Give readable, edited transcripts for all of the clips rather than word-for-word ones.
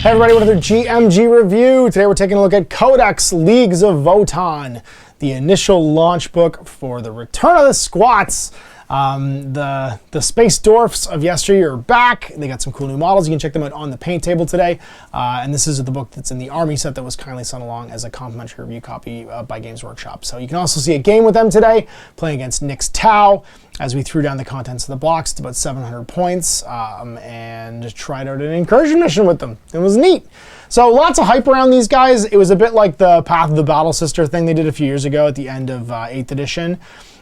Hey everybody, another GMG review. Today we're taking a look at Codex Leagues of Votaan, the initial launch book for the Return of the Squats. The space dwarfs of yesteryear are back. They got some cool new models. You can check them out on the paint table today. And this is the book that's in the army set that was kindly sent along as a complimentary review copy by Games Workshop. So you can also see a game with them today, playing against Nyx Tau, as we threw down the contents of the blocks. It's about 700 points, and tried out an incursion mission with them. It was neat. So lots of hype around these guys. It was a bit like the Path of the Battle Sister thing they did a few years ago at the end of 8th edition.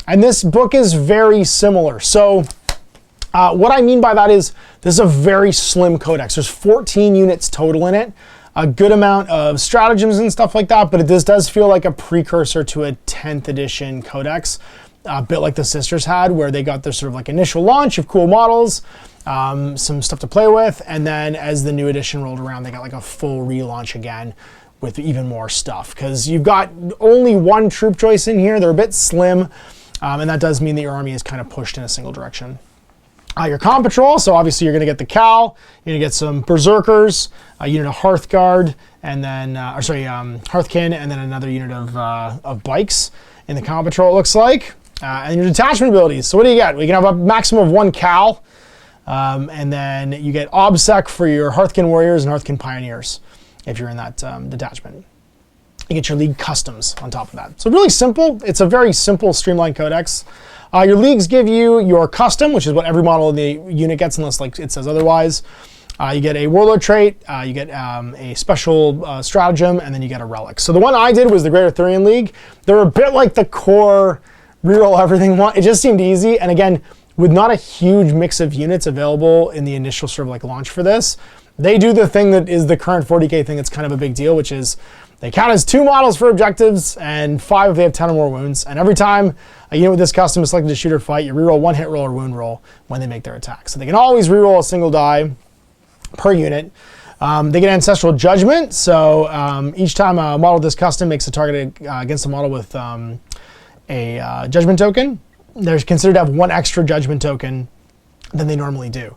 And this book is very similar. So what I mean by that is this is a very slim codex. There's 14 units total in it, a good amount of stratagems and stuff like that, but this does feel like a precursor to a 10th edition codex, a bit like the Sisters had, where they got their sort of like initial launch of cool models, some stuff to play with, and then as the new edition rolled around, they got like a full relaunch again with even more stuff, because you've got only one troop choice in here. They're a bit slim. And that does mean that your army is kind of pushed in a single direction. Your comp patrol, so obviously you're going to get the Kahl, you're going to get some Berserkers, a unit of Hearthguard, and then, Hearthkyn, and then another unit of bikes in the comp patrol, it looks like. And your detachment abilities. So what do you get? We can have a maximum of one Kahl, and then you get OBSEC for your Hearthkyn Warriors and Hearthkyn Pioneers, if you're in that detachment. You get your league customs on top of that. So really simple. It's a very simple, streamlined codex. Your leagues give you your custom, which is what every model in the unit gets, unless like it says otherwise. You get a warlord trait, you get a special stratagem, and then you get a relic. So the one I did was the Great Arthurian League. They're a bit like the core reroll everything one. It just seemed easy, and again, with not a huge mix of units available in the initial sort of like launch for this, they do the thing that is the current 40k thing that's kind of a big deal, which is they count as 2 models for objectives and 5 if they have 10 or more wounds. And every time a unit with this custom is selected to shoot or fight, you reroll 1 hit roll or wound roll when they make their attack. So they can always reroll a single die per unit. They get Ancestral Judgment. So each time a model of this custom makes a target against a model with a Judgment token, they're considered to have 1 extra Judgment token than they normally do.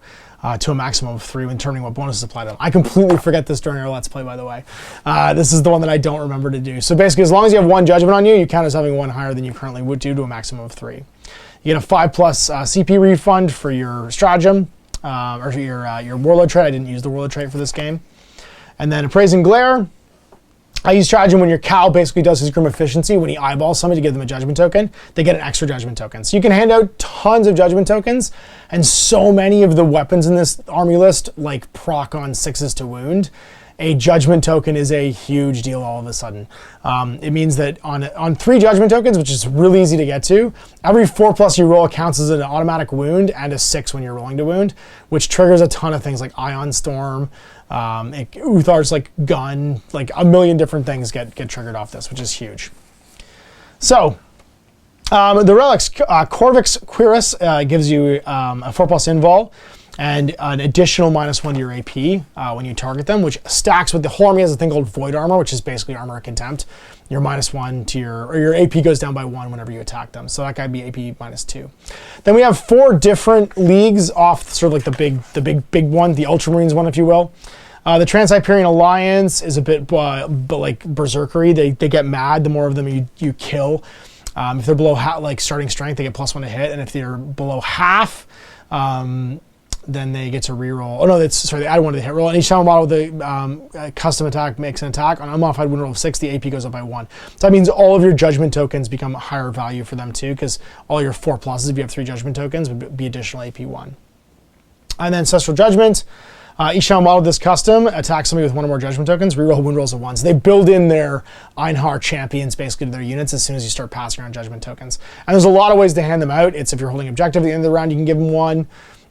To a maximum of 3 when determining what bonuses apply to them. I completely forget this during our Let's Play, by the way. This is the one that I don't remember to do. So basically, as long as you have 1 judgment on you, you count as having 1 higher than you currently would do to a maximum of 3. You get a 5+ CP refund for your stratagem, or your warlord trait. I didn't use the warlord trait for this game. And then Appraising Glare. I use stratagem when your Kahl basically does his Grim Efficiency. When he eyeballs somebody to give them a judgment token, they get an extra judgment token. So you can hand out tons of judgment tokens, and so many of the weapons in this army list, like proc on 6s to wound, a judgment token is a huge deal all of a sudden. It means that on 3 judgment tokens, which is really easy to get to, every 4+ you roll counts as an automatic wound and a 6 when you're rolling to wound, which triggers a ton of things like Ion Storm, Uthar's like gun, like a million different things get triggered off this, which is huge. So the relics, Corvix Quiris gives you a 4+ invul and an additional -1 to your AP when you target them, which stacks with the whole army has a thing called Void Armor, which is basically Armor of Contempt. Your -1 to your AP goes down by 1 whenever you attack them. So that guy would be AP -2. Then we have 4 different leagues off sort of like the big one, the Ultramarines one, if you will. The Trans-Hyperion Alliance is a bit like Berserkery. They get mad the more of them you kill. If they're below like starting strength, they get +1 to hit, and if they're below half, then they get to reroll. Oh no, they add 1 to the hit roll. And each time a model with a custom attack makes an attack on an unmodified wound roll of 6, the AP goes up by 1. So that means all of your judgment tokens become a higher value for them too, because all your 4+, if you have 3 judgment tokens, would be additional AP 1. And then Ancestral Judgment. Each time a model of this custom attacks somebody with 1 or more judgment tokens, reroll wound rolls of 1. So they build in their Einhyr champions basically to their units as soon as you start passing around judgment tokens. And there's a lot of ways to hand them out. It's if you're holding objective at the end of the round, you can give them 1.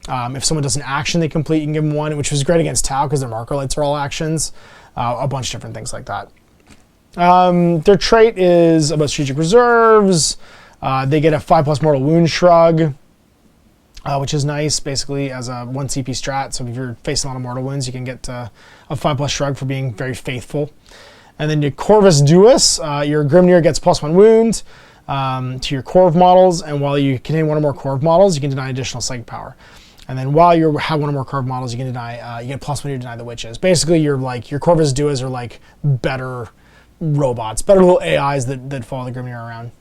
If someone does an action they complete, you can give them 1, which was great against Tau because their marker lights are all actions. A bunch of different things like that. Their trait is about strategic reserves. They get a 5+ mortal wound shrug, which is nice, basically as a 1 CP strat. So if you're facing a lot of mortal wounds, you can get a 5+ shrug for being very faithful. And then your Corvus Duus, your Grimnyr gets +1 wound to your Corv models, and while you contain 1 or more Corv models, you can deny additional psychic power. And then while you have one or more Corv models, you can deny, you get +1 to deny the witches. Basically, your Corvus Duas are like better robots, better little AIs that follow the Grimnyr around.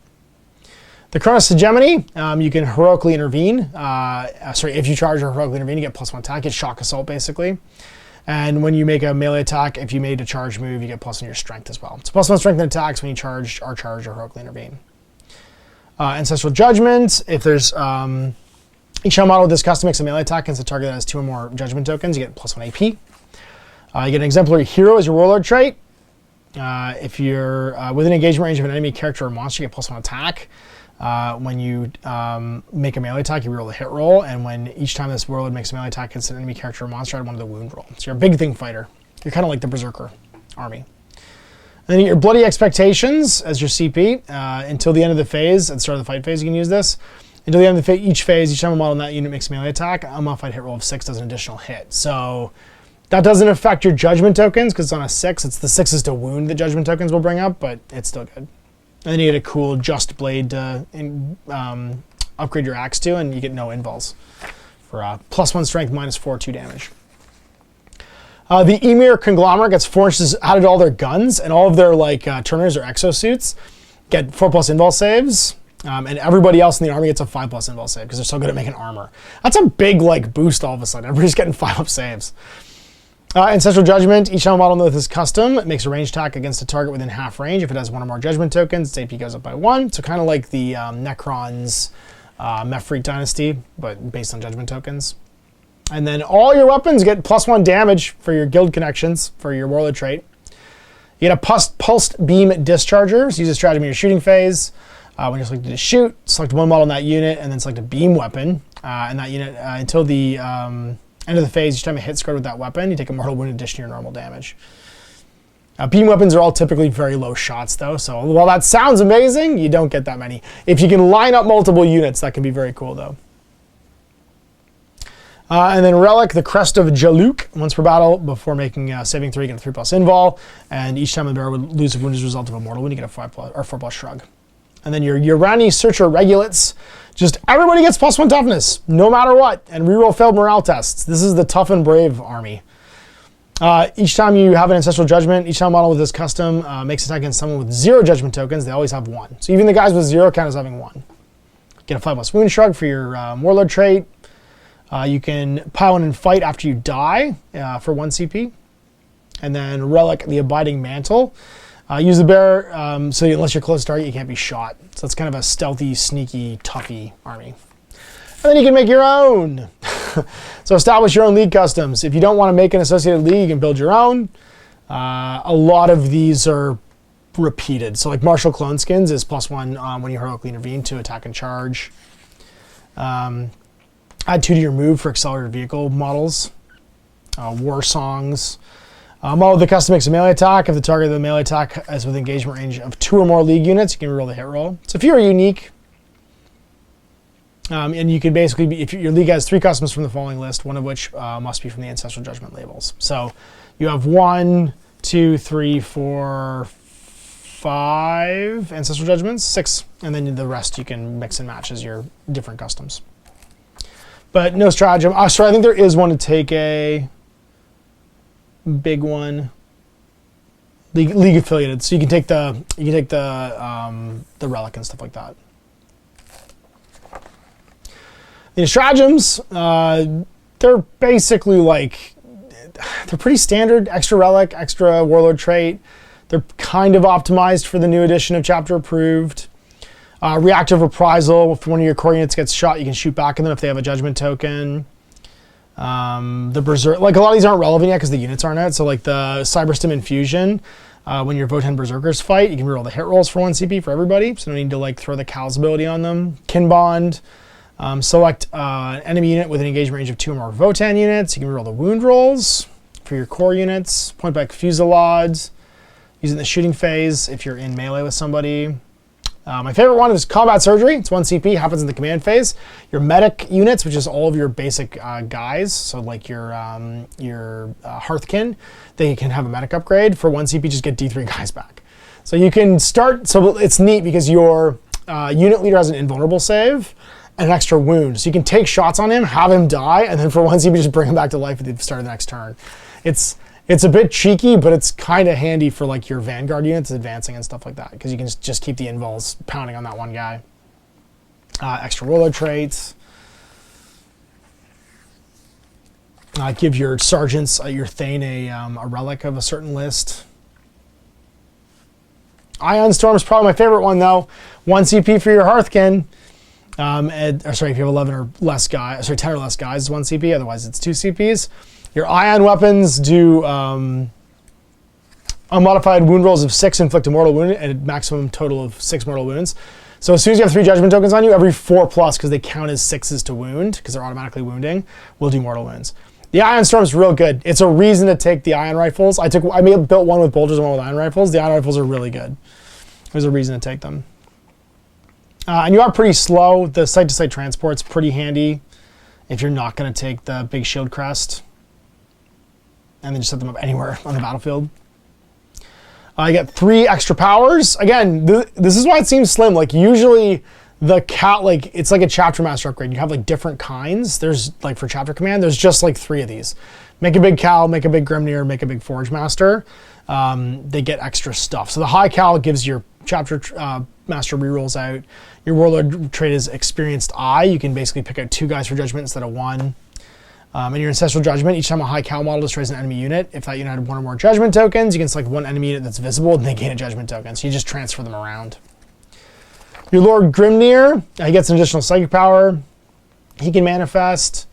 The Chronos Hegemony, you can heroically intervene. If you charge or heroically intervene, you get +1 attack. It's shock assault basically. And when you make a melee attack, if you made a charge move, you get +1 your strength as well. So +1 strength in attacks when you charge or heroically intervene. Ancestral Judgment, if there's each model with this custom makes a melee attack against a target that has 2 or more judgment tokens, you get +1 AP. You get an exemplary hero as your warlord trait. If you're within engagement range of an enemy character or monster, you get +1 attack. When you make a melee attack, you reroll the hit roll, and when each time this warlord makes a melee attack against an enemy character or monster, add 1 to the wound roll. So you're a big thing fighter. You're kind of like the Berserker army. And then you get your Bloody Expectations as your CP. Until the end of the phase, at the start of the fight phase, you can use this. Until the end of each phase, each time a model in that unit makes a melee attack, a modified hit roll of 6 does an additional hit. So that doesn't affect your judgment tokens because it's on a 6. It's the 6s to wound that judgment tokens will bring up, but it's still good. And then you get a cool Just Blade to upgrade your axe to, and you get no invuls for +1 strength, -4, 2 damage. The Einhyr Conglomerate gets 4 inches added to all their guns, and all of their turners or exosuits get 4+ invul saves. And everybody else in the army gets a 5+ invul save because they're so good at making armor. That's a big boost all of a sudden. Everybody's getting 5+ saves. Ancestral Judgment, each model with this custom makes a ranged attack against a target within half range. If it has 1 or more judgment tokens, its AP goes up by 1. So kind of like the Necron's Mephrite Dynasty, but based on judgment tokens. And then all your weapons get +1 damage for your guild connections for your warlord trait. You get a pulsed beam dischargers. Use a stratagem in your shooting phase. When you're selected to shoot, select 1 model in that unit and then select a beam weapon. And that unit, until the end of the phase, each time it hits scored with that weapon, you take a mortal wound in addition to your normal damage. Beam weapons are all typically very low shots though, so while that sounds amazing, you don't get that many. If you can line up multiple units, that can be very cool though. And then Relic, the Crest of Jaluk. Once per battle, before making a saving throw, you get a 3+ invul, and each time the bearer would lose a wound as a result of a mortal wound, you get a 4+ shrug. And then your Urani Searcher Regulates. Just everybody gets +1 toughness, no matter what, and reroll failed morale tests. This is the tough and brave army. Each time you have an Ancestral Judgment, each time model with this custom makes an attack against someone with 0 judgment tokens, they always have 1. So even the guys with 0 count as having 1. Get a 5+ wound shrug for your warlord trait. You can pile in and fight after you die for 1 CP. And then Relic, the Abiding Mantle. Use the bearer, so unless you're close to target, you can't be shot. So that's kind of a stealthy, sneaky, toughy army. And then you can make your own. So establish your own league customs. If you don't want to make an associated league, you can build your own. A lot of these are repeated. So like Martial Clone Skins is +1 when you heroically intervene to attack and charge. Add 2 to your move for accelerated vehicle models. War Songs. Model with the custom makes a melee attack. If the target of the melee attack is with engagement range of 2 or more league units, you can reroll the hit roll. So if you're unique, and you can basically be, if your league has 3 customs from the following list, one of which must be from the Ancestral Judgment labels. So you have 1, 2, 3, 4, 5 Ancestral Judgments, 6, and then the rest you can mix and match as your different customs. But no stratagem. Sorry, I think there is one to take a big one. League affiliated, so you can take the relic and stuff like that. The stratagems, they're basically they're pretty standard. Extra relic, extra warlord trait. They're kind of optimized for the new edition of Chapter Approved. Reactive reprisal. If one of your core units gets shot, you can shoot back at them if they have a judgment token. The Berserker, a lot of these aren't relevant yet because the units aren't out. So the Cyberstim Infusion, when your Votann Berserkers fight, you can reroll the hit rolls for 1 CP for everybody. So no need to throw the Kahl's ability on them. Kin Bond. Select an enemy unit with an engagement range of 2 or more Votann units. You can reroll the wound rolls for your core units. Point blank Fusillade. Using the shooting phase if you're in melee with somebody. My favorite one is Combat Surgery. It's 1 CP, happens in the command phase. Your medic units, which is all of your basic guys, so your Hearthkyn, they can have a medic upgrade. For 1 CP, just get D3 guys back. So you can start, so it's neat because your unit leader has an invulnerable save, and an extra wound. So you can take shots on him, have him die, and then for 1 CP just bring him back to life at the start of the next turn. It's a bit cheeky, but it's kind of handy for like your Vanguard units advancing and stuff like that, because you can just keep the invuls pounding on that one guy. Extra Warlord traits. Give your sergeants, your Thane, a relic of a certain list. Ion Storm is probably my favorite one, though. 1 CP for your Hearthkyn. Sorry, if you have 11 or less guys, sorry, 10 or less guys, 1 CP. Otherwise, it's 2 CPs. Your Ion weapons do unmodified wound rolls of 6 inflict a mortal wound and a maximum total of 6 mortal wounds. So as soon as you have 3 judgment tokens on you, every 4+, because they count as 6s to wound, because they're automatically wounding, will do mortal wounds. The Ion Storm is real good. It's a reason to take the Ion Rifles. I built one with bolters and one with Ion Rifles. The Ion Rifles are really good. There's a reason to take them. And you are pretty slow. The site-to-site transport's pretty handy if you're not going to take the big shield crest. And then just set them up anywhere on the battlefield. You get 3 extra powers. Again, this is why it seems slim. Like usually the it's like a chapter master upgrade. You have like different kinds. There's like for chapter command, there's just like 3 of these. Make a big Kahl, make a big Grimnyr, make a big Forge Master. They get extra stuff. So the high Kahl gives your chapter master rerolls out. Your Warlord trait is Experienced Eye. You can basically pick out 2 guys for judgment instead of 1. And your Ancestral Judgment, each time a high Kahl model destroys an enemy unit, if that unit had 1 or more judgment tokens, you can select 1 enemy unit that's visible and they gain a judgment token. So you just transfer them around. Your Lord Grimnyr, he gets an additional psychic power. He can manifest.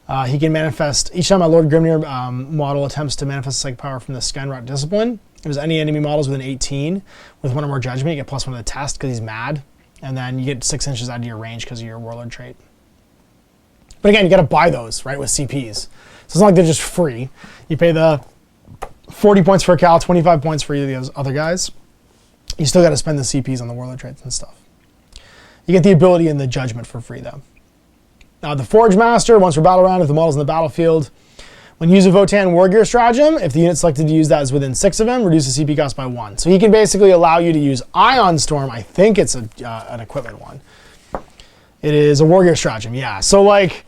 Each time a Lord Grimnyr model attempts to manifest psychic power from the Skynrot Discipline, if there's any enemy models within 18 with 1 or more judgment, you get +1 to the test because he's mad. And then you get 6 inches out of your range because of your Warlord trait. But again, you got to buy those, right, with CPs. So it's not like they're just free. You pay the 40 points for a Kahl, 25 points for either of those other guys. You still got to spend the CPs on the Warlord traits and stuff. You get the ability and the judgment for free, though. Now, the Forge Master, once per battle round, if the model's in the battlefield, when you use a Votann Wargear Stratagem, if the unit selected to use that is within 6 of him, reduce the CP cost by 1. So he can basically allow you to use Ion Storm. I think it's an equipment one. It is a Wargear Stratagem, yeah. So, like,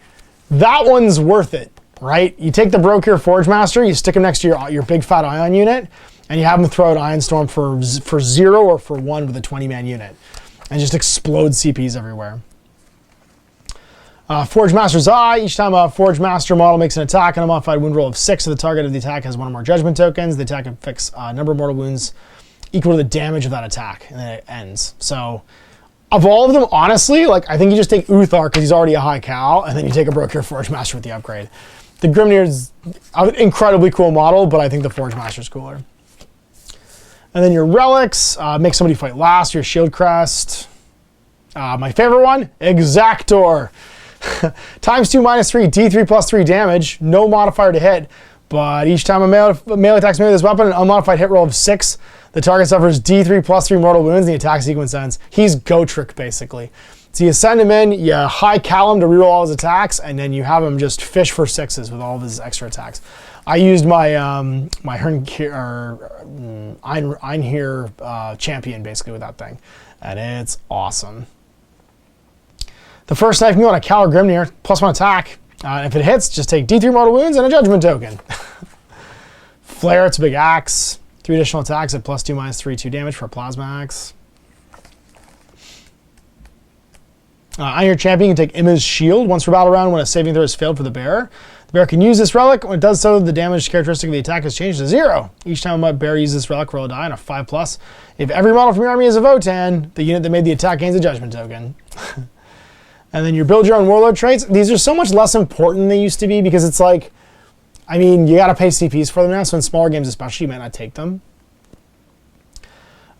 that one's worth it, right? You take the Broker Forge Master, you stick him next to your big fat Ion unit, and you have him throw out Ion Storm for 0 or for 1 with a 20-man unit. And just explode CPs everywhere. Forge Master's Eye. Each time a Forge Master model makes an attack on a modified wound roll of 6, if the target of the attack has 1 or more judgment tokens, the attack inflicts a number of mortal wounds equal to the damage of that attack, and then it ends. So, of all of them, honestly, like I think you just take Uthar because he's already a high Kahl, and then you take a Broker Forge Master with the upgrade. The Grimnyr is an incredibly cool model, but I think the Forge Master is cooler. And then your relics, make somebody fight last, your shield crest. My favorite one, Exactor. Times 2 minus 3, D3 plus 3 damage, no modifier to hit, but each time a melee attacks made with this weapon, an unmodified hit roll of 6, the target suffers D3 plus 3 mortal wounds and the attack sequence ends. He's Gotrek, basically. So you send him in, you high Kahl him to reroll all his attacks, and then you have him just fish for 6s with all of his extra attacks. I used my Einhyr champion basically with that thing, and it's awesome. The first knife can go on a Kahl or Grimnyr, +1 attack. If it hits, just take D3 mortal wounds and a judgment token. Flare, it's a big axe. 3 additional attacks at +2 minus 3, 2 damage for a plasma axe. Einhyr champion can take Imma's shield once per battle round when a saving throw is failed for the bearer. The bearer can use this relic. When it does so, the damage characteristic of the attack is changed to 0. Each time a bearer uses this relic, roll a die on a 5+. If every model from your army is a Votann, the unit that made the attack gains a judgment token. And then you build your own Warlord traits. These are so much less important than they used to be because it's like, I mean, you got to pay CPs for them now, so in smaller games especially, you might not take them.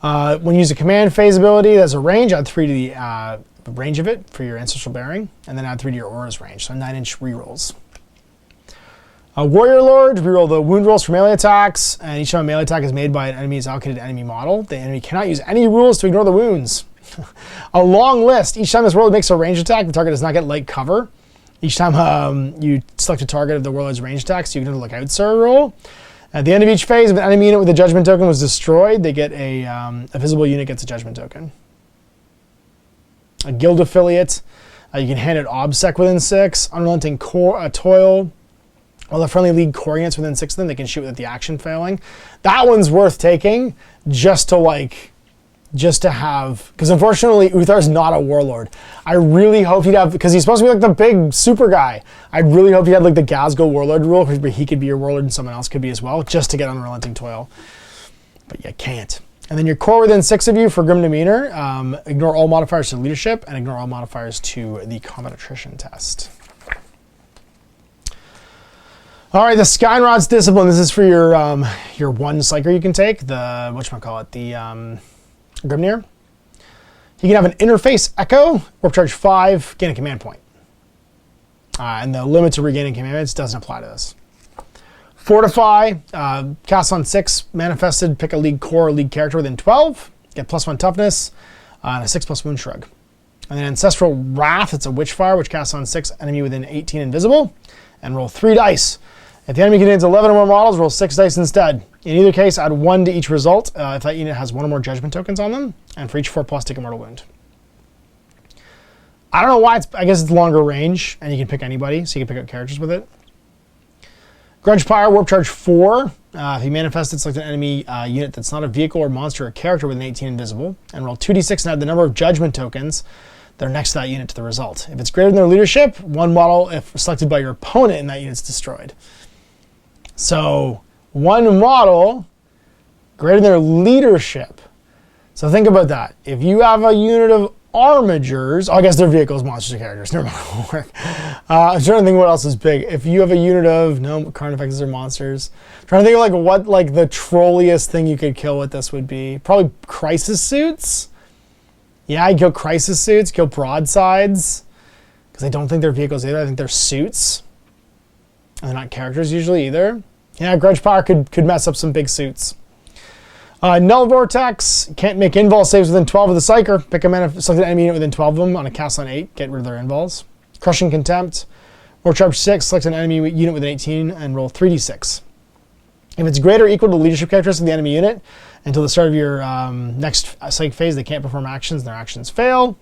When you use a command phase ability, there's a range. Add 3 to the range of it for your Ancestral Bearing, and then add 3 to your Aura's range, so 9-inch rerolls. Warrior Lord, reroll the wound rolls for melee attacks, and each time a melee attack is made by an enemy's allocated enemy model, the enemy cannot use any rules to ignore the wounds. A long list. Each time this warlord makes a range attack, the target does not get light cover. Each time you select a target of the warlord's range attack, so you can do a Lookout Sir roll. At the end of each phase, if an enemy unit with a judgment token was destroyed, they get a visible unit gets a judgment token. A guild affiliate. You can hand it Obsec within 6, Unrelenting Toil. While the friendly league core units within 6 of them, they can shoot with the action failing. That one's worth taking just to have, because unfortunately Uthar's not a warlord. I really hope he'd have, because he's supposed to be like the big super guy. I really hope he had like the Gazgo warlord rule, where he could be your warlord and someone else could be as well, just to get Unrelenting Toil. But you can't. And then your core within 6 of you for Grim Demeanor, ignore all modifiers to leadership and ignore all modifiers to the combat attrition test. All right, the Skynrod's Discipline. This is for your one psyker you can take, the Grimnyr. He can have an Interface Echo, Warp Charge 5, gain a command point. And the limit to regaining commandments doesn't apply to this. Fortify, cast on 6, manifested, pick a league core or league character within 12, get +1 toughness, and a 6+ wound shrug. And then Ancestral Wrath, it's a Witchfire, which casts on 6, enemy within 18 invisible, and roll 3 dice. If the enemy contains 11 or more models, roll 6 dice instead. In either case, add 1 to each result if that unit has 1 or more judgment tokens on them, and for each 4+, take a mortal wound. I don't know why I guess it's longer range, and you can pick anybody, so you can pick up characters with it. Grudgepire, Warp Charge 4. If he manifested, select an enemy unit that's not a vehicle or monster or character with an 18 invisible, and roll 2d6 and add the number of judgment tokens that are next to that unit to the result. If it's greater than their leadership, 1 model, if selected by your opponent, and that unit's destroyed. So 1 model greater than their leadership. So think about that. If you have a unit of armigers, I guess they're vehicles, monsters, or characters. Never mind, it won't work. I'm trying to think what else is big. If you have a unit of current effects are monsters. I'm trying to think of what the trolliest thing you could kill with this would be. Probably crisis suits. Yeah, I'd kill crisis suits, kill broadsides, because I don't think they're vehicles either. I think they're suits. And they're not characters usually either. Yeah, Grudgepire could mess up some big suits. Null Vortex, can't make invul saves within 12 of the Psyker. Pick a select an enemy unit within 12 of them on a cast on 8, get rid of their invuls. Crushing Contempt, Warp Charge 6, select an enemy unit within 18 and roll 3d6. If it's greater or equal to the leadership characteristics of the enemy unit, until the start of your next psych phase, they can't perform actions, and their actions fail.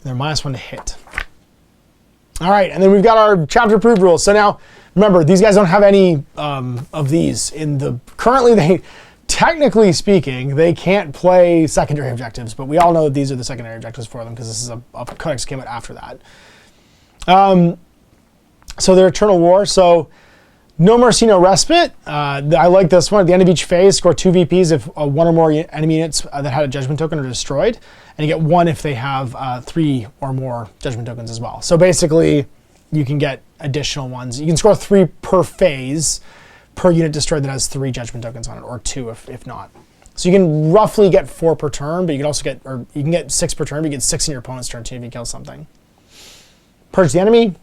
They're -1 to hit. All right, and then we've got our chapter approved rules. So now, remember, these guys don't have any of these in the. Currently, technically speaking, they can't play secondary objectives, but we all know that these are the secondary objectives for them because this is a codex came out after that. So they're Eternal War. So no Mercy, no Respite. I like this one. At the end of each phase, score 2 VPs if 1 or more enemy units that had a judgment token are destroyed. And you get 1 if they have 3 or more judgment tokens as well. So basically, you can get additional ones. You can score 3 per phase per unit destroyed that has 3 judgment tokens on it, or 2 if not. So you can roughly get 4 per turn, but you can also get, or you can get 6 per turn, but you get 6 in your opponent's turn too if you kill something. Purge the enemy.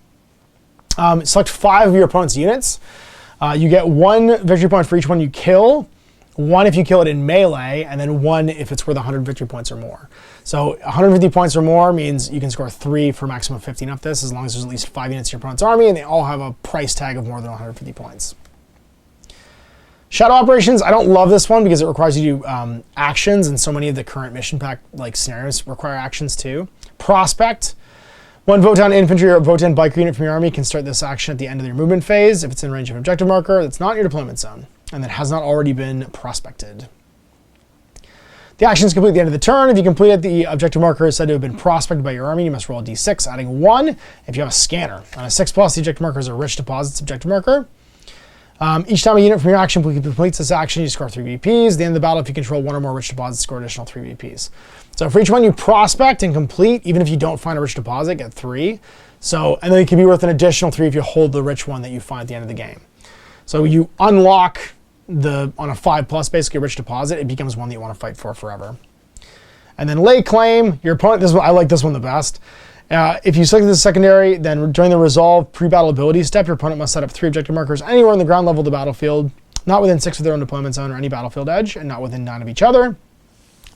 Select 5 of your opponent's units. You get 1 victory point for each one you kill, 1 if you kill it in melee, and then 1 if it's worth 100 victory points or more. So 150 points or more means you can score 3 for a maximum of 15 up this, as long as there's at least 5 units in your opponent's army, and they all have a price tag of more than 150 points. Shadow Operations, I don't love this one because it requires you to do actions, and so many of the current mission pack scenarios require actions too. Prospect. 1 Votann infantry or Votann biker unit from your army can start this action at the end of your movement phase if it's in range of an objective marker that's not in your deployment zone and that has not already been prospected. The action is complete at the end of the turn. If you complete it, the objective marker is said to have been prospected by your army. You must roll a d6, adding 1 if you have a scanner. On a 6+, the objective marker is a rich deposits objective marker. Each time a unit from your action completes this action, you score 3 VPs. At the end of the battle, if you control 1 or more rich deposits, score additional 3 VPs. So for each one you prospect and complete, even if you don't find a rich deposit, get 3. So, and then it can be worth an additional 3 if you hold the rich one that you find at the end of the game. So you unlock on a 5+, basically a rich deposit, it becomes one that you want to fight for forever. And then lay claim, your opponent, I like this one the best. If you select this secondary, then during the resolve pre-battle ability step, your opponent must set up 3 objective markers anywhere in the ground level of the battlefield, not within 6 of their own deployment zone or any battlefield edge, and not within 9 of each other.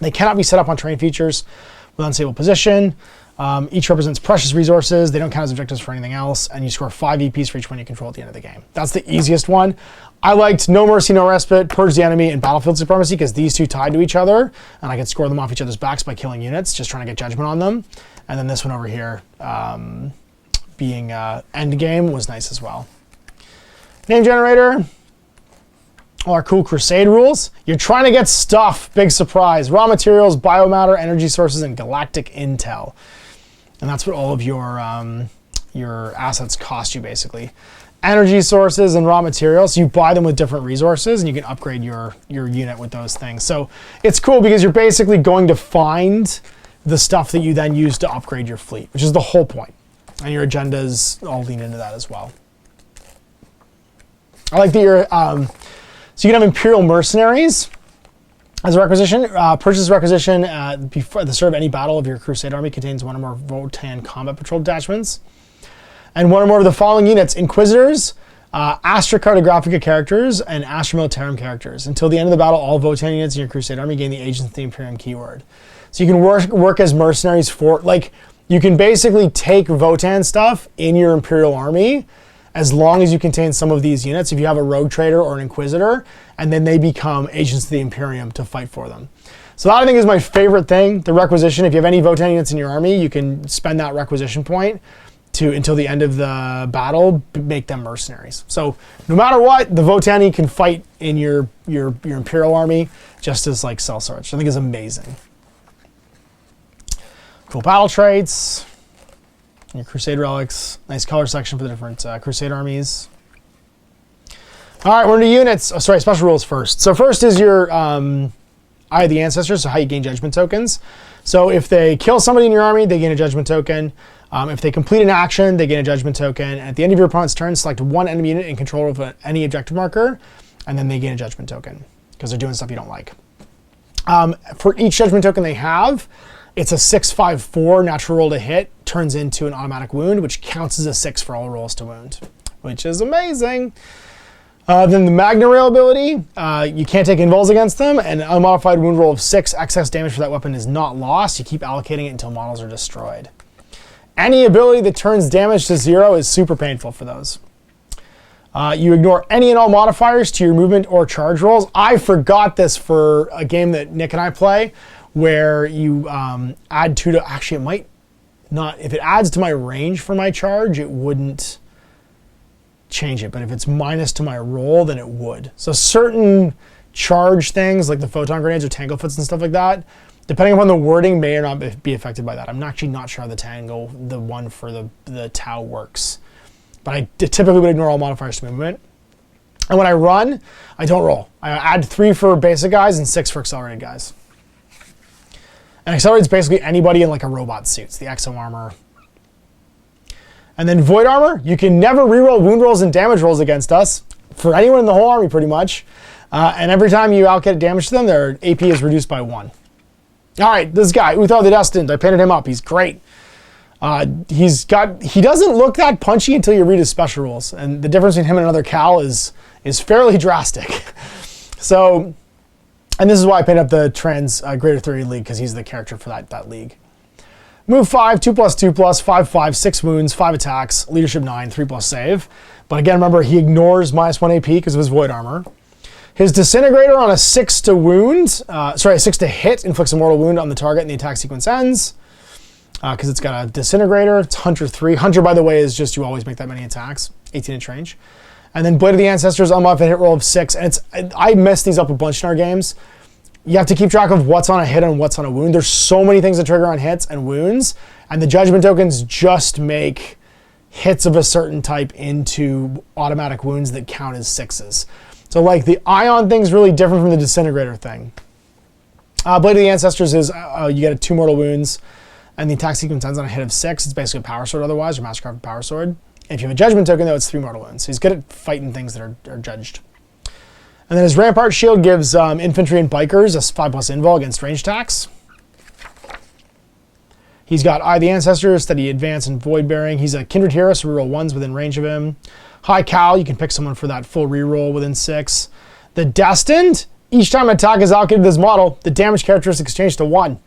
They cannot be set up on terrain features with unstable position. Each represents precious resources. They don't count as objectives for anything else, and you score 5 EPs for each one you control at the end of the game. That's the easiest one. I liked No Mercy, No Respite, Purge the Enemy, and Battlefield Supremacy because these two tied to each other, and I could score them off each other's backs by killing units, just trying to get judgment on them. And then this one over here, being Endgame, was nice as well. Name generator. All our cool Crusade rules. You're trying to get stuff. Big surprise. Raw materials, biomatter, energy sources, and galactic intel. And that's what all of your assets cost you, basically. Energy sources and raw materials. You buy them with different resources, and you can upgrade your unit with those things. So it's cool because you're basically going to find the stuff that you then use to upgrade your fleet, which is the whole point. And your agendas all lean into that as well. I like that you're... so you can have Imperial Mercenaries as a requisition. Purchase requisition before the start of any battle of your Crusade army contains one or more Votann combat patrol detachments. And one or more of the following units: Inquisitors, Astra Cartographica characters, and Astra Militarum characters. Until the end of the battle, all Votann units in your Crusade army gain the Agents of the Imperium keyword. So you can work as mercenaries for, like, you can basically take Votann stuff in your Imperial army as long as you contain some of these units, if you have a Rogue Trader or an Inquisitor, and then they become Agents of the Imperium to fight for them. So that, I think, is my favorite thing, the requisition. If you have any Votann units in your army, you can spend that requisition point to, until the end of the battle, make them mercenaries. So no matter what, the Votann can fight in your Imperial army just as like sellswords, which I think is amazing. Cool battle traits. Your Crusade relics. Nice color section for the different Crusade armies. All right, we're into units. Oh, sorry, special rules first. So first is your Eye of the Ancestors, so how you gain judgment tokens. So if they kill somebody in your army, they gain a judgment token. If they complete an action, they gain a judgment token. And at the end of your opponent's turn, select one enemy unit in control of any objective marker, and then they gain a judgment token because they're doing stuff you don't like. For each judgment token they have, it's a 6/5/4 natural roll to hit, turns into an automatic wound, which counts as a 6 for all rolls to wound, which is amazing. Then the Magna Rail ability, you can't take invuls against them, and an unmodified wound roll of 6 excess damage for that weapon is not lost. You keep allocating it until models are destroyed. Any ability that turns damage to 0 is super painful for those. You ignore any and all modifiers to your movement or charge rolls. I forgot this for a game that Nick and I play, where you add 2 to, actually it might not, if it adds to my range for my charge, it wouldn't change it, but if it's minus to my roll, then it would. So certain charge things, like the photon grenades or tanglefoots and stuff like that, depending upon the wording, may or not be affected by that. I'm actually not sure how the one for the Tau works, but I typically would ignore all modifiers to movement. And when I run, I don't roll. I add 3 for basic guys and 6 for accelerated guys. And accelerated is basically anybody in like a robot suit. It's the exo armor. And then void armor, you can never reroll wound rolls and damage rolls against us for anyone in the whole army, pretty much. And every time you allocate damage to them, their AP is reduced by 1. All right, this guy, Uthar the Destined, I painted him up. He's great. He doesn't look that punchy until you read his special rules, and the difference between him and another Kahl is fairly drastic. So, and this is why I painted up the Trans Greater 30 League, because he's the character for that league. Move 5, 2+2+, 5/5, 6 wounds, 5 attacks, leadership 9, 3+ save. But again, remember, he ignores -1 AP because of his void armor. His disintegrator on a 6 to hit inflicts a mortal wound on the target and the attack sequence ends. Because it's got a disintegrator. It's Hunter 3. Hunter, by the way, is just you always make that many attacks, 18-inch range. And then Blade of the Ancestors, unmodified hit roll of 6. And I mess these up a bunch in our games. You have to keep track of what's on a hit and what's on a wound. There's so many things that trigger on hits and wounds, and the judgment tokens just make hits of a certain type into automatic wounds that count as 6s. So like the Ion thing's really different from the disintegrator thing. Blade of the Ancestors is you get 2 mortal wounds, and the attack sequence ends on a hit of 6. It's basically a power sword otherwise, or Mastercraft power sword. And if you have a judgment token, though, it's 3 mortal wounds. So he's good at fighting things that are judged. And then his Rampart Shield gives infantry and bikers a 5+ invul against range attacks. He's got Eye of the Ancestors, Steady Advance, and Void Bearing. He's a Kindred Hero, so reroll 1s within range of him. High Kahl, you can pick someone for that full reroll within 6. The Destined, each time an attack is allocated to this model, the damage characteristic is changed to 1.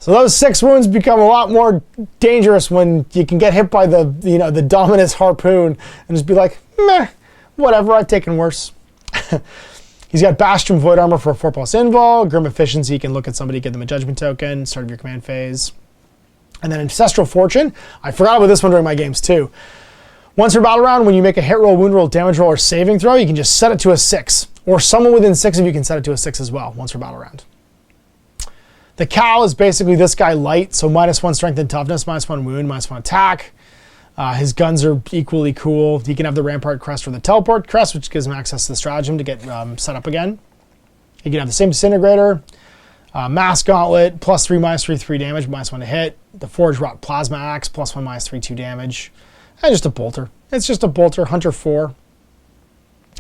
So those 6 wounds become a lot more dangerous when you can get hit by the the Dominus Harpoon and just be like, meh, whatever, I've taken worse. He's got Bastion Void Armor for 4+ invul, Grim Efficiency, you can look at somebody, give them a Judgment Token, start of your command phase. And then Ancestral Fortune, I forgot about this one during my games too. Once per battle round, when you make a hit roll, wound roll, damage roll, or saving throw, you can just set it to a 6. Or someone within 6 of you can set it to a 6 as well, once per battle round. The Kahl is basically this guy light, so -1 strength and toughness, -1 wound, -1 attack. His guns are equally cool. He can have the Rampart Crest or the Teleport Crest, which gives him access to the Stratagem to get set up again. He can have the same Disintegrator, Mass Gauntlet, +3, -3, 3 damage, -1 to hit. The Forge Wrought Plasma Axe, +1, -3, 2 damage. And just a bolter. It's just a bolter, Hunter 4.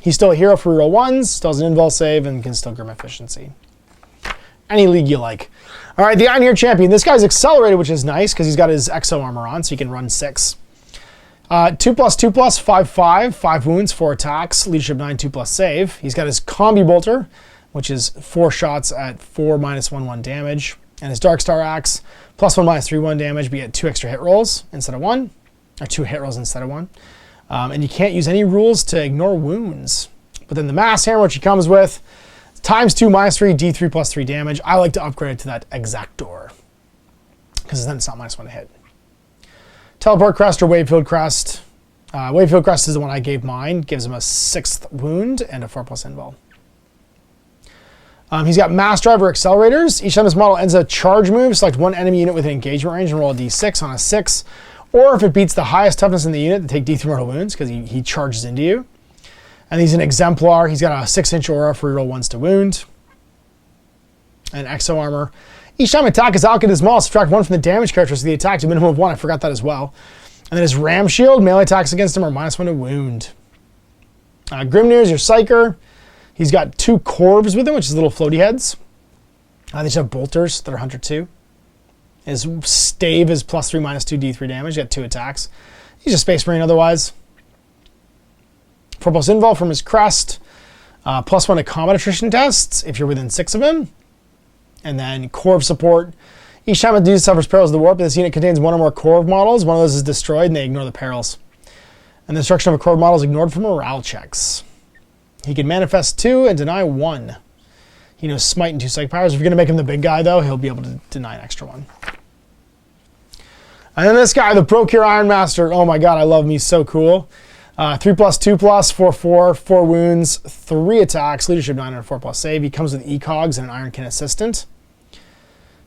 He's still a hero for reroll 1s, still has an invul save, and can still Grim Efficiency. Any league you like. All right, the Einhyr Champion. This guy's accelerated, which is nice because he's got his Exo Armor on, so he can run 6. 2+2+, 5/5, 5 wounds, 4 attacks, leadership 9, 2+ save. He's got his Combi Bolter, which is 4 shots at 4 -1/1 damage, and his Darkstar Axe, +1 -3 1 damage, but you get 2 extra hit rolls instead of 1, or 2 hit rolls instead of 1. And you can't use any rules to ignore wounds. But then the Mass Hammer, which he comes with, ×2 -3 D3 +3 damage. I like to upgrade it to that Exactor because then it's not -1 to hit. Teleport Crest or Wavefield Crest. Wavefield Crest is the one I gave mine. Gives him a 6th wound and a 4+ invul. He's got Mass Driver Accelerators. Each time this model ends a charge move, select one enemy unit within engagement range and roll a d6 on a 6. Or if it beats the highest toughness in the unit, they take D3 mortal wounds because he charges into you. And he's an Exemplar. He's got a 6-inch aura for reroll 1s to wound. And Exo Armor. Each time attack is allocated this model, subtract 1 from the damage characteristics of the attack to a minimum of 1. I forgot that as well. And then his Ram Shield, melee attacks against him are -1 to wound. Grimnyr is your Psyker. He's got 2 Corvs with him, which is little floaty heads. They just have Bolters that are Hunter 2. His Stave is +3 -2 D3 damage. You got 2 attacks. He's a Space Marine otherwise. 4+ invul from his crest, +1 to combat attrition tests if you're within 6 of him. And then Corv support. Each time it suffers perils of the warp, this unit contains 1 or more Corv models. One of those is destroyed and they ignore the perils. And the destruction of a Corv model is ignored for morale checks. He can manifest 2 and deny 1. He knows Smite and 2 Psychic Powers. If you're going to make him the big guy, though, he'll be able to deny an extra 1. And then this guy, the Procure Iron Master. Oh my god, I love him. He's so cool. 3+2+, 4/4, 4 wounds, 3 attacks, leadership 9 and a 4+ save. He comes with ECOGs and an Ironkin Assistant.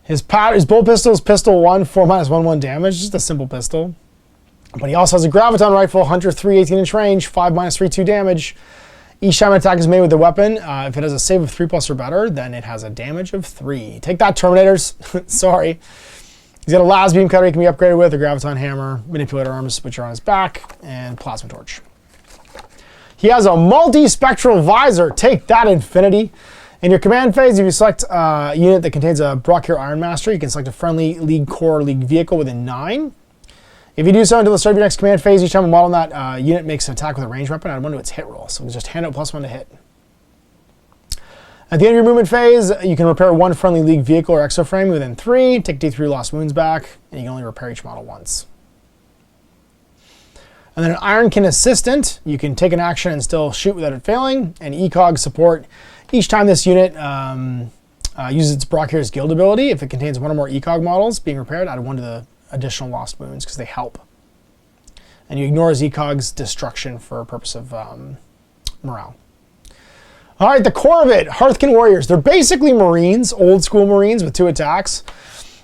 His bolt pistol is pistol 1, 4 -1/1 damage, just a simple pistol. But he also has a Graviton rifle, Hunter 3, 18-inch range, 5 -3, 2 damage. Each time an attack is made with the weapon, if it has a save of 3+ or better, then it has a damage of 3. Take that, Terminators. Sorry. He's got a Las Beam Cutter he can be upgraded with, a Graviton Hammer, Manipulator Arms, which are on his back, and Plasma Torch. He has a Multi-Spectral Visor. Take that, Infinity. In your command phase, if you select a unit that contains a Procure Iron Master, you can select a friendly League Core or League Vehicle within 9. If you do so until the start of your next command phase, each time a model in that unit makes an attack with a ranged weapon, add 1 to its hit roll. So just hand out +1 to hit. At the end of your movement phase, you can repair 1 friendly League Vehicle or Exoframe within 3, take D3 lost wounds back, and you can only repair each model once. And then an Ironkin Assistant, you can take an action and still shoot without it failing, and ECOG support. Each time this unit uses its Brockhair's Guild ability, if it contains 1 or more ECOG models being repaired, add 1 to the additional lost wounds because they help. And you ignore his ECOG's destruction for purpose of morale. All right, the core of it, Hearthkyn Warriors. They're basically Marines, old school Marines with 2 attacks.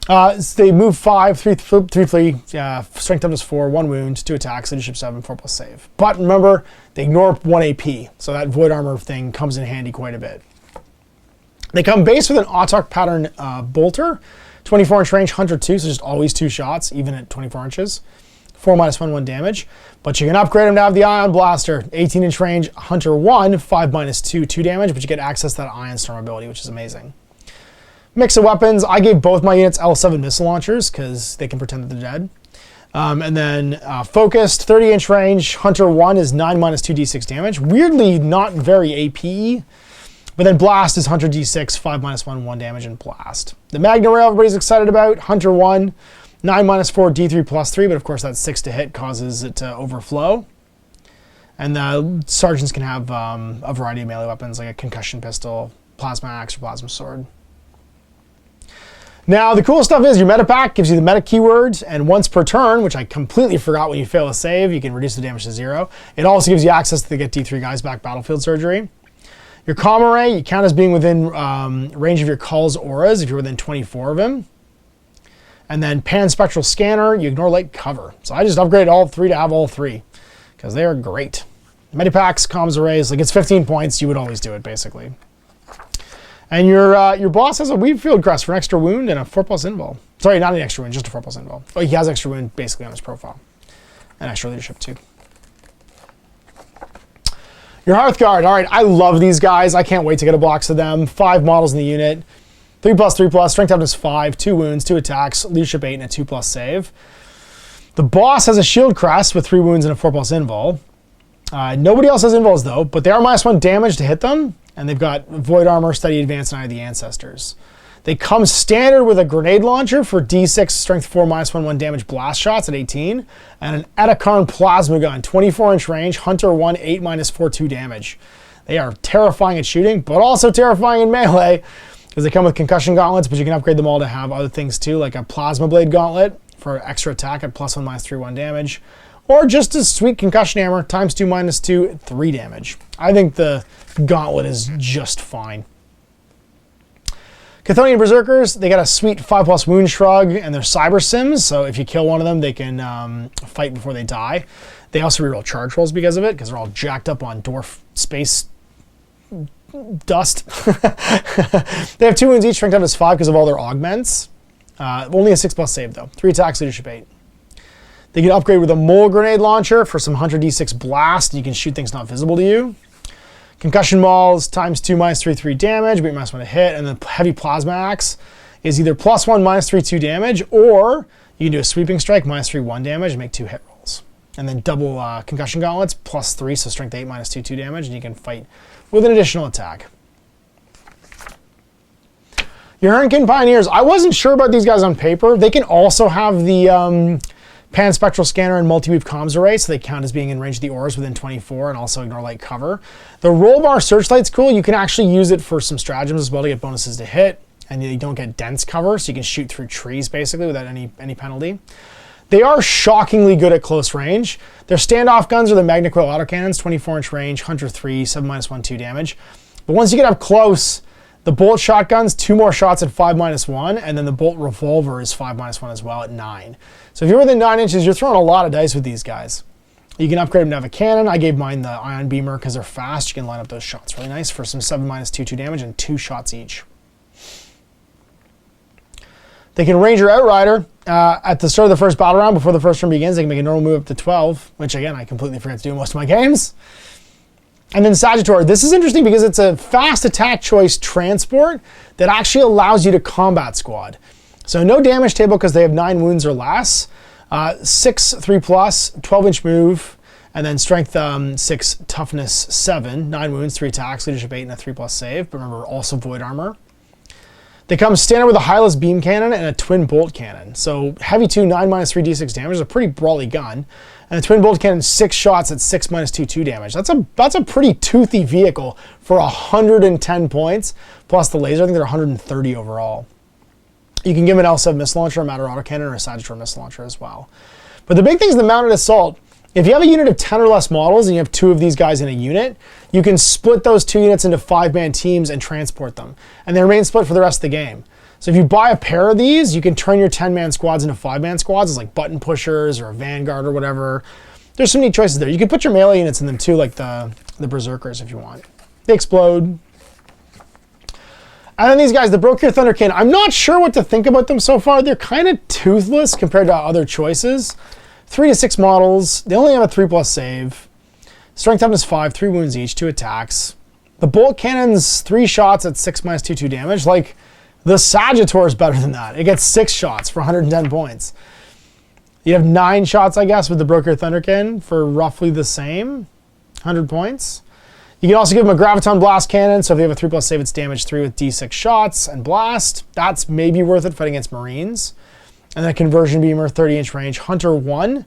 They move 5, 3 flee, strength up is 4, 1 wound, 2 attacks, leadership 7, 4+ save. But remember, they ignore 1 AP, so that Void Armor thing comes in handy quite a bit. They come base with an Autarch pattern bolter, 24-inch range, Hunter 2, so just always 2 shots, even at 24 inches. 4 -1/1 damage. But you can upgrade him to have the Ion Blaster, 18-inch range, Hunter 1, 5 -2, 2 damage, but you get access to that Ion Storm ability, which is amazing. Mix of weapons, I gave both my units L7 missile launchers because they can pretend that they're dead. And then focused, 30-inch range, Hunter 1 is 9 -2 d6 damage. Weirdly, not very AP, but But then Blast is Hunter D6, 5-1, 1 damage, and Blast. The Magna Rail everybody's excited about. Hunter 1, 9-4, D3 +3, but of course that 6 to hit causes it to overflow. And the Sergeants can have a variety of melee weapons, like a concussion pistol, plasma axe, or plasma sword. Now, the cool stuff is your meta pack gives you the meta keywords, and once per turn, which I completely forgot when you fail a save, you can reduce the damage to 0. It also gives you access to the get D3 guys back battlefield surgery. Your Calm Array, you count as being within range of your Kahl's auras if you're within 24 of him. And then Pan Spectral Scanner, you ignore light cover. So I just upgraded all 3 to have all 3, because they are great. Medipacks, Comms Arrays, like it's 15 points, you would always do it, basically. And your boss has a Weed Field Crest for an extra wound and a 4+ invul. Sorry, not an extra wound, just a 4+ invul. Oh, he has extra wound basically on his profile. And extra leadership too. Your Hearthguard, all right, I love these guys. I can't wait to get a box of them. 5 models in the unit. 3+, strength toughness 5, 2 wounds, 2 attacks, leadership 8, and a 2+ save. The boss has a shield crest with 3 wounds and a 4+ invul. Nobody else has invuls though, but they are -1 damage to hit them. And they've got Void Armor, Steady Advance, and Eye of the Ancestors. They come standard with a grenade launcher for D6, strength 4, -1 damage blast shots at 18, and an Edakarn Plasma Gun, 24-inch range, Hunter 1, 8, -4, 2 damage. They are terrifying at shooting, but also terrifying in melee, because they come with concussion gauntlets, but you can upgrade them all to have other things too, like a Plasma Blade Gauntlet for extra attack at +1, -3, 1 damage. Or just a sweet concussion hammer, ×2, -2, 3 damage. I think the gauntlet is just fine. Chthonian Berserkers, they got a sweet 5+ wound shrug, and they're cyber sims, so if you kill one of them, they can fight before they die. They also reroll charge rolls because of it, because they're all jacked up on dwarf space dust. They have 2 wounds each, strength toughness 5 because of all their augments. Only a 6+ save though. 3 attacks, leadership 8. They can upgrade with a Mole Grenade Launcher for some Hunter D6 Blast, and you can shoot things not visible to you. Concussion Mauls, ×2, -3, 3 damage, but -1 to hit, and the Heavy Plasma Axe is either +1, -3, 2 damage, or you can do a Sweeping Strike, -3, 1 damage, and make 2 hit rolls. And then double Concussion Gauntlets, +3, so strength 8, -2, 2 damage, and you can fight with an additional attack. Your Hearthkyn Pioneers, I wasn't sure about these guys on paper. They can also have the Pan Spectral Scanner and Multi-Weave Comms Array, so they count as being in range of the auras within 24 and also ignore light cover. The Roll Bar Searchlight's cool. You can actually use it for some stratagems as well to get bonuses to hit, and you don't get dense cover, so you can shoot through trees basically without any penalty. They are shockingly good at close range. Their standoff guns are the Magna Quill Autocannons, 24-inch range, Hunter 3, 7-1, 2 damage. But once you get up close, the Bolt Shotgun's 2 more shots at 5-1, and then the Bolt Revolver is 5-1 as well at 9. So if you're within 9 inches, you're throwing a lot of dice with these guys. You can upgrade them to have a cannon. I gave mine the Ion Beamer because they're fast. You can line up those shots really nice for some 7-2, 2 damage and 2 shots each. They can Ranger Outrider. At the start of the first battle round, before the first turn begins, they can make a normal move up to 12, which again, I completely forget to do in most of my games. And then Sagitaur. This is interesting because it's a fast attack choice transport that actually allows you to combat squad. So no damage table because they have 9 wounds or less. 6, 3+, 12-inch move, and then strength 6, toughness 7, 9 wounds, 3 attacks, leadership 8, and a 3+ save. But remember, also void armor. They come standard with a Hyless Beam Cannon and a Twin Bolt Cannon. So heavy 2, 9-3 d6 damage is a pretty brawly gun. And the Twin Bolt Cannon, 6 shots at 6-2, 2 damage. That's a pretty toothy vehicle for 110 points, plus the laser. I think they're 130 overall. You can give an L7 missile launcher, a Matter Autocannon, or a Sagitaur missile launcher as well. But the big thing is the mounted assault. If you have a unit of 10 or less models and you have 2 of these guys in a unit, you can split those 2 units into 5-man teams and transport them. And they remain split for the rest of the game. So if you buy a pair of these, you can turn your 10-man squads into 5-man squads as like button pushers or a vanguard or whatever. There's some neat choices there. You can put your melee units in them too, like the Berserkers if you want. They explode. And then these guys, the Brokir Thunderkyn, I'm not sure what to think about them so far. They're kind of toothless compared to other choices. 3 to 6 models. They only have a 3+ save. Strength toughness 5, 3 wounds each, 2 attacks. The Bolt Cannon's 3 shots at 6-2, 2 damage. Like, the Sagitaur is better than that. It gets 6 shots for 110 points. You have 9 shots, I guess, with the Brokir Thunderkyn for roughly the same, 100 points. You can also give them a Graviton Blast Cannon, so if they have a 3+ save, it's damage 3 with D6 shots and blast. That's maybe worth it fighting against Marines. And then Conversion Beamer, 30-inch range. Hunter 1,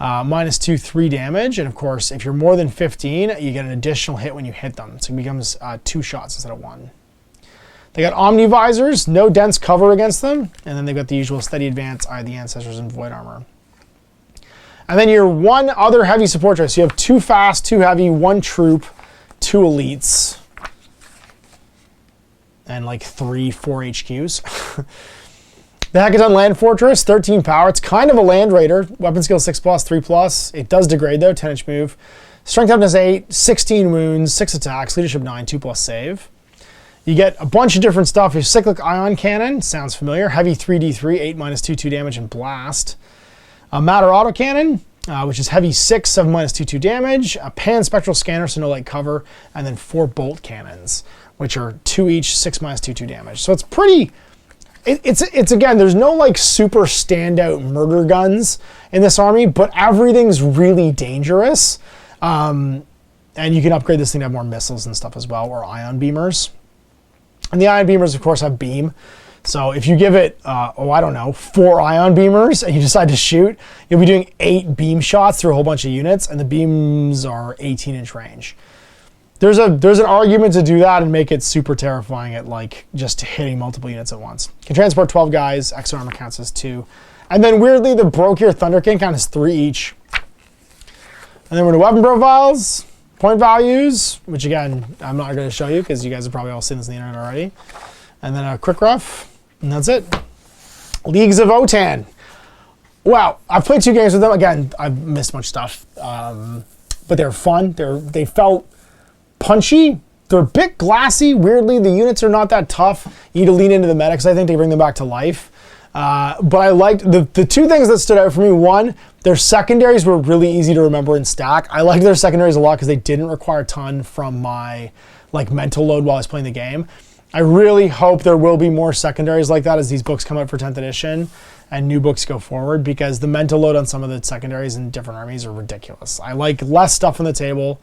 -2, 3 damage. And of course, if you're more than 15, you get an additional hit when you hit them. So it becomes 2 shots instead of 1. They got Omnivisors, no dense cover against them. And then they've got the usual Steady Advance, Eye of the Ancestors, and Void Armor. And then your one other heavy support choice. You have 2 fast, 2 heavy, 1 troop, 2 elites, and like 3, 4 HQs. The Hecaton Land Fortress, 13 power. It's kind of a land raider. Weapon skill 6+, 3+. It does degrade though, 10-inch move. Strength toughness 8, 16 wounds, 6 attacks, leadership 9, 2+ save. You get a bunch of different stuff. Your Cyclic Ion Cannon, sounds familiar. Heavy 3d3, 8 -2, 2 damage, and blast. A Matter Autocannon, which is heavy 6, 7 -2, 2 damage. A Pan Spectral Scanner, so no light cover. And then 4 Bolt Cannons, which are 2 each, 6 -2, 2 damage. So it's pretty... It's again, there's no like super standout murder guns in this army, but everything's really dangerous. And you can upgrade this thing to have more missiles and stuff as well, or ion beamers. And the ion beamers, of course, have beam. So if you give it, I don't know, 4 ion beamers and you decide to shoot, you'll be doing 8 beam shots through a whole bunch of units, and the beams are 18-inch range. There's an argument to do that and make it super terrifying at like just hitting multiple units at once. Can transport 12 guys, extra armor counts as 2. And then weirdly, the Brokir Thunderkyn counts as 3 each. And then we're to weapon profiles, point values, which again, I'm not going to show you because you guys have probably all seen this on the internet already. And then a quick rough, and that's it. Leagues of Votann. Wow, I've played 2 games with them. Again, I've missed much stuff, but they're fun. They felt punchy. They're a bit glassy. Weirdly, the units are not that tough. You need to lean into the medics, I think, to bring them back to life. But I liked the 2 things that stood out for me. One, their secondaries were really easy to remember and stack. I liked their secondaries a lot because they didn't require a ton from my like mental load while I was playing the game. I really hope there will be more secondaries like that as these books come out for 10th edition and new books go forward, because the mental load on some of the secondaries in different armies are ridiculous. I like less stuff on the table.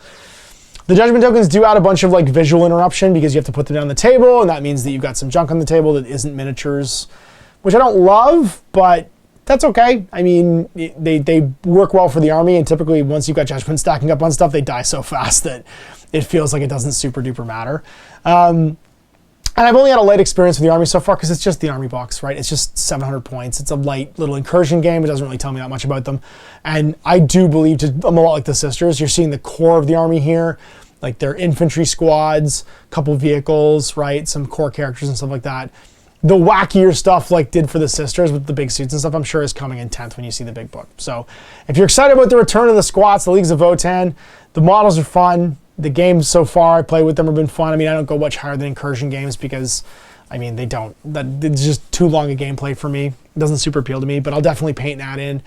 The Judgment tokens do add a bunch of like visual interruption because you have to put them down the table, and that means that you've got some junk on the table that isn't miniatures, which I don't love, but that's okay. I mean, they work well for the army, and typically once you've got Judgment stacking up on stuff, they die so fast that it feels like it doesn't super duper matter. And I've only had a light experience with the army so far because it's just the army box, right? It's just 700 points. It's a light little incursion game. It doesn't really tell me that much about them. And I do believe I'm a lot like the sisters. You're seeing the core of the army here, like their infantry squads, a couple vehicles, right? Some core characters and stuff like that. The wackier stuff like did for the sisters with the big suits and stuff, I'm sure is coming in 10th when you see the big book. So if you're excited about the return of the squats, the Leagues of Votann, the models are fun. The games so far I play with them have been fun. I mean, I don't go much higher than incursion games because, I mean, it's just too long a gameplay for me. It doesn't super appeal to me, but I'll definitely paint and add in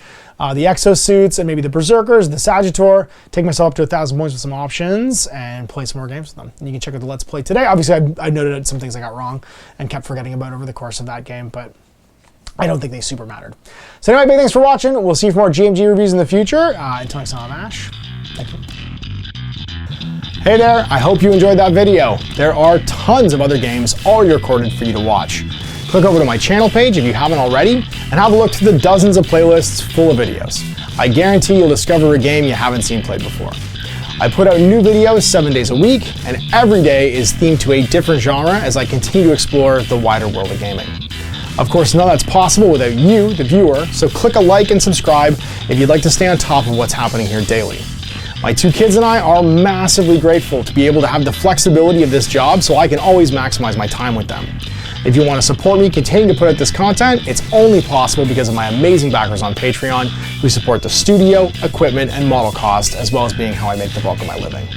the exosuits and maybe the Berserkers, the Sagitaur, take myself up to 1,000 points with some options and play some more games with them. And you can check out the Let's Play today. Obviously, I noted some things I got wrong and kept forgetting about over the course of that game, but I don't think they super mattered. So anyway, big thanks for watching. We'll see you for more GMG reviews in the future. Until next time, I'm Ash. Thank you. Hey there, I hope you enjoyed that video. There are tons of other games already recorded for you to watch. Click over to my channel page if you haven't already, and have a look through the dozens of playlists full of videos. I guarantee you'll discover a game you haven't seen played before. I put out new videos 7 days a week, and every day is themed to a different genre as I continue to explore the wider world of gaming. Of course, none of that's possible without you, the viewer, so click a like and subscribe if you'd like to stay on top of what's happening here daily. My 2 kids and I are massively grateful to be able to have the flexibility of this job so I can always maximize my time with them. If you want to support me continuing to put out this content, it's only possible because of my amazing backers on Patreon who support the studio, equipment, and model cost, as well as being how I make the bulk of my living.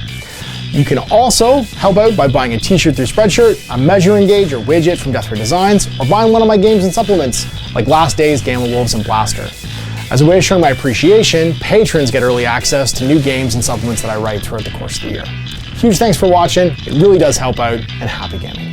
You can also help out by buying a t-shirt through Spreadshirt, a measuring gauge or widget from Deathray Designs, or buying one of my games and supplements like Last Days, Gamma Wolves, and Blaster. As a way of showing my appreciation, patrons get early access to new games and supplements that I write throughout the course of the year. Huge thanks for watching, it really does help out, and happy gaming.